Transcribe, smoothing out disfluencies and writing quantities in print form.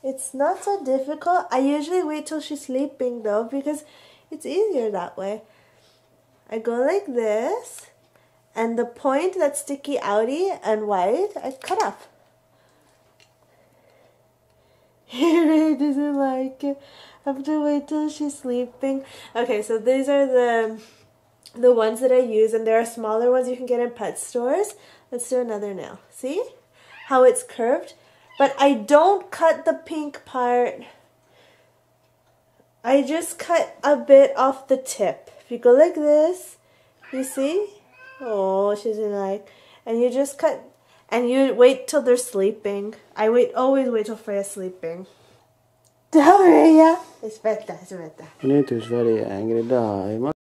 It's not so difficult. I usually wait till she's sleeping though because it's easier that way. I go like this, and the point that's sticky outy and white, I cut off. He really doesn't like it. I have to wait till she's sleeping. Okay, so these are the ones that I use, and there are smaller ones you can get in pet stores. Let's do another nail. See how it's curved? But I don't cut the pink part. I just cut a bit off the tip. If you go like this, you see? Oh, she doesn't like. And you just cut, and you wait till they're sleeping. Always wait till Freyja's sleeping. Freyja! Aspetta. Non è tu sveglia, angry dai.